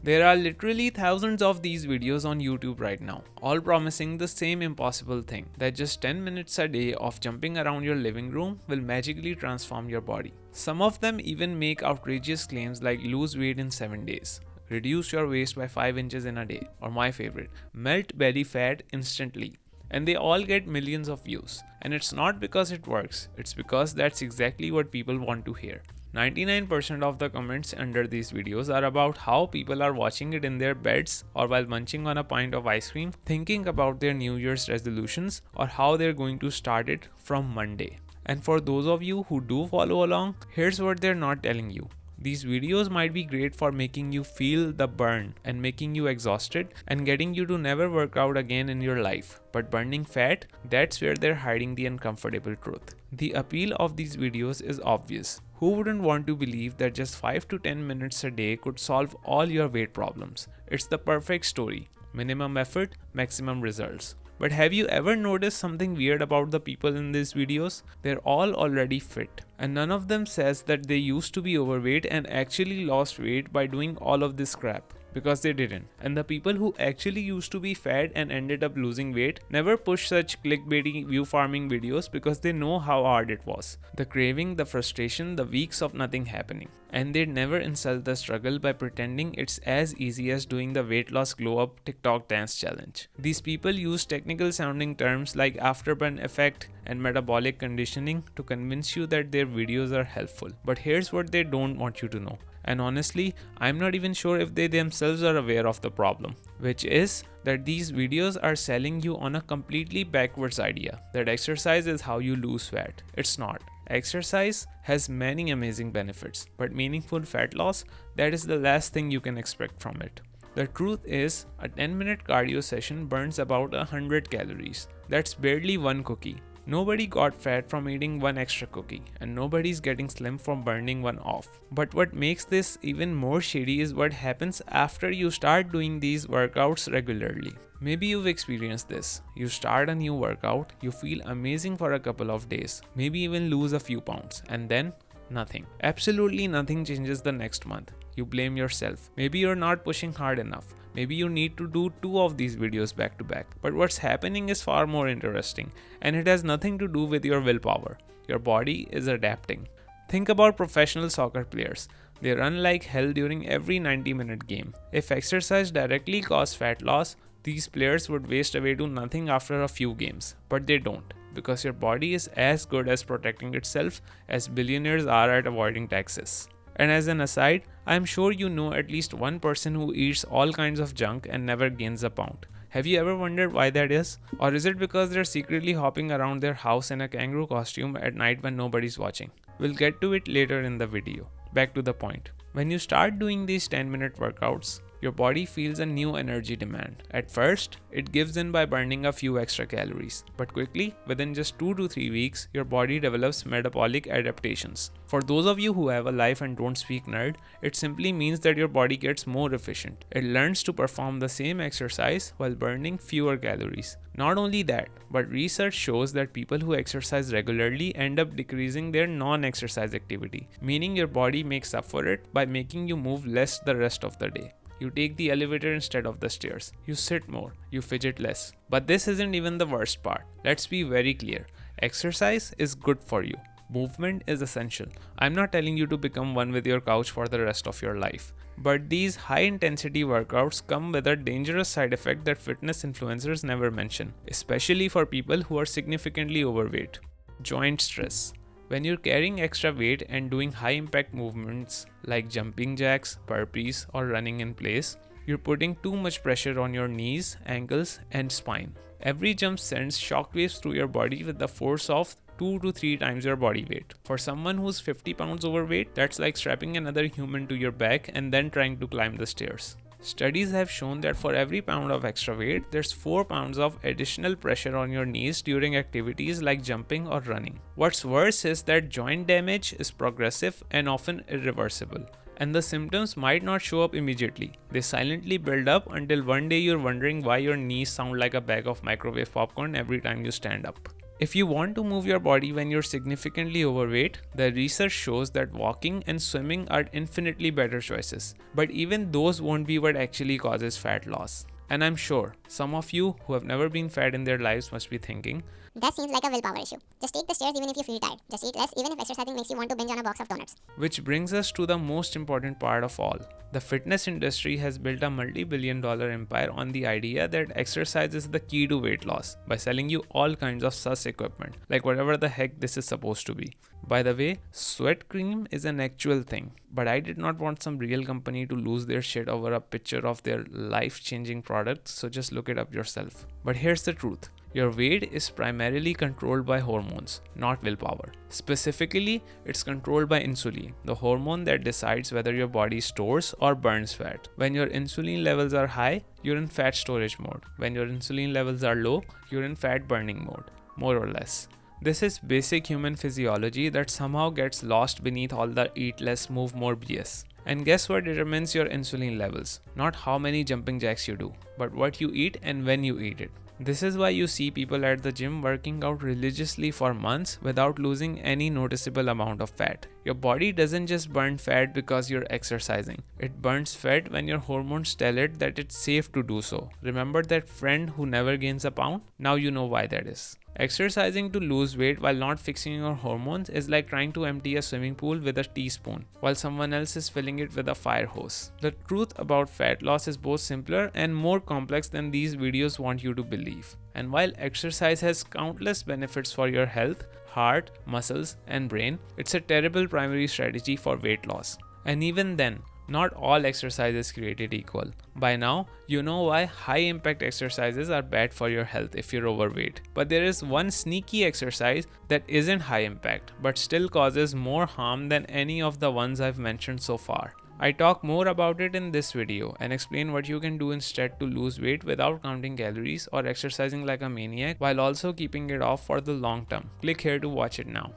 There are literally thousands of these videos on YouTube right now, all promising the same impossible thing that just 10 minutes a day of jumping around your living room will magically transform your body. Some of them even make outrageous claims like lose weight in 7 days, reduce your waist by 5 inches in a day, or my favorite, melt belly fat instantly. And they all get millions of views. And it's not because it works, it's because that's exactly what people want to hear. 99% of the comments under these videos are about how people are watching it in their beds or while munching on a pint of ice cream, thinking about their New Year's resolutions or how they're going to start it from Monday. And for those of you who do follow along, here's what they're not telling you. These videos might be great for making you feel the burn and making you exhausted and getting you to never work out again in your life. But burning fat, that's where they're hiding the uncomfortable truth. The appeal of these videos is obvious. Who wouldn't want to believe that just 5 to 10 minutes a day could solve all your weight problems? It's the perfect story. Minimum effort, maximum results. But have you ever noticed something weird about the people in these videos? They're all already fit. And none of them says that they used to be overweight and actually lost weight by doing all of this crap. Because they didn't. And the people who actually used to be fat and ended up losing weight never push such clickbaity view farming videos because they know how hard it was. The craving, the frustration, the weeks of nothing happening. And they never insult the struggle by pretending it's as easy as doing the weight loss glow up TikTok dance challenge. These people use technical sounding terms like afterburn effect and metabolic conditioning to convince you that their videos are helpful. But here's what they don't want you to know. And honestly, I'm not even sure if they themselves are aware of the problem, which is that these videos are selling you on a completely backwards idea that exercise is how you lose fat. It's not. Exercise has many amazing benefits, but meaningful fat loss, that is the last thing you can expect from it. The truth is, a 10-minute cardio session burns about 100 calories. That's barely one cookie. Nobody got fat from eating one extra cookie, and nobody's getting slim from burning one off. But what makes this even more shady is what happens after you start doing these workouts regularly. Maybe you've experienced this. You start a new workout, you feel amazing for a couple of days, maybe even lose a few pounds, and then nothing. Absolutely nothing changes the next month. You blame yourself. Maybe you're not pushing hard enough. Maybe you need to do 2 of these videos back to back. But what's happening is far more interesting, and it has nothing to do with your willpower. Your body is adapting. Think about professional soccer players. They run like hell during every 90-minute game. If exercise directly caused fat loss, these players would waste away to nothing after a few games. But they don't, because your body is as good as protecting itself as billionaires are at avoiding taxes. And as an aside, I'm sure you know at least one person who eats all kinds of junk and never gains a pound. Have you ever wondered why that is? Or is it because they're secretly hopping around their house in a kangaroo costume at night when nobody's watching? We'll get to it later in the video. Back to the point. When you start doing these 10-minute workouts, your body feels a new energy demand. At first, it gives in by burning a few extra calories, but quickly, within just 2 to 3 weeks, your body develops metabolic adaptations. For those of you who have a life and don't speak nerd, it simply means that your body gets more efficient. It learns to perform the same exercise while burning fewer calories. Not only that, but research shows that people who exercise regularly end up decreasing their non-exercise activity, meaning your body makes up for it by making you move less the rest of the day. You take the elevator instead of the stairs. You sit more. You fidget less. But this isn't even the worst part. Let's be very clear. Exercise is good for you. Movement is essential. I'm not telling you to become one with your couch for the rest of your life. But these high-intensity workouts come with a dangerous side effect that fitness influencers never mention, especially for people who are significantly overweight. Joint stress. When you're carrying extra weight and doing high impact movements like jumping jacks, burpees, or running in place, you're putting too much pressure on your knees, ankles, and spine. Every jump sends shockwaves through your body with the force of 2 to 3 times your body weight. For someone who's 50 pounds overweight, that's like strapping another human to your back and then trying to climb the stairs. Studies have shown that for every pound of extra weight, there's 4 pounds of additional pressure on your knees during activities like jumping or running. What's worse is that joint damage is progressive and often irreversible. And the symptoms might not show up immediately. They silently build up until one day you're wondering why your knees sound like a bag of microwave popcorn every time you stand up. If you want to move your body when you're significantly overweight, the research shows that walking and swimming are infinitely better choices. But even those won't be what actually causes fat loss. And I'm sure some of you who have never been fat in their lives must be thinking, that seems like a willpower issue. Just take the stairs even if you feel tired. Just eat less even if exercising makes you want to binge on a box of donuts. which brings us to the most important part of all. The fitness industry has built a multi-billion-dollar empire on the idea that exercise is the key to weight loss by selling you all kinds of sus equipment, like whatever the heck this is supposed to be. By the way, sweat cream is an actual thing, but I did not want some real company to lose their shit over a picture of their life-changing product, so just look it up yourself. But here's the truth. Your weight is primarily controlled by hormones, not willpower. Specifically, it's controlled by insulin, the hormone that decides whether your body stores or burns fat. When your insulin levels are high, you're in fat storage mode. When your insulin levels are low, you're in fat burning mode, more or less. This is basic human physiology that somehow gets lost beneath all the eat less, move more BS. And guess what determines your insulin levels? Not how many jumping jacks you do, but what you eat and when you eat it. This is why you see people at the gym working out religiously for months without losing any noticeable amount of fat. Your body doesn't just burn fat because you're exercising. It burns fat when your hormones tell it that it's safe to do so. Remember that friend who never gains a pound? Now you know why that is. Exercising to lose weight while not fixing your hormones is like trying to empty a swimming pool with a teaspoon while someone else is filling it with a fire hose. The truth about fat loss is both simpler and more complex than these videos want you to believe. And while exercise has countless benefits for your health, heart, muscles, and brain, it's a terrible primary strategy for weight loss. And even then, not all exercise is created equal. By now, you know why high impact exercises are bad for your health if you're overweight. But there is one sneaky exercise that isn't high impact, but still causes more harm than any of the ones I've mentioned so far. I talk more about it in this video and explain what you can do instead to lose weight without counting calories or exercising like a maniac while also keeping it off for the long term. Click here to watch it now.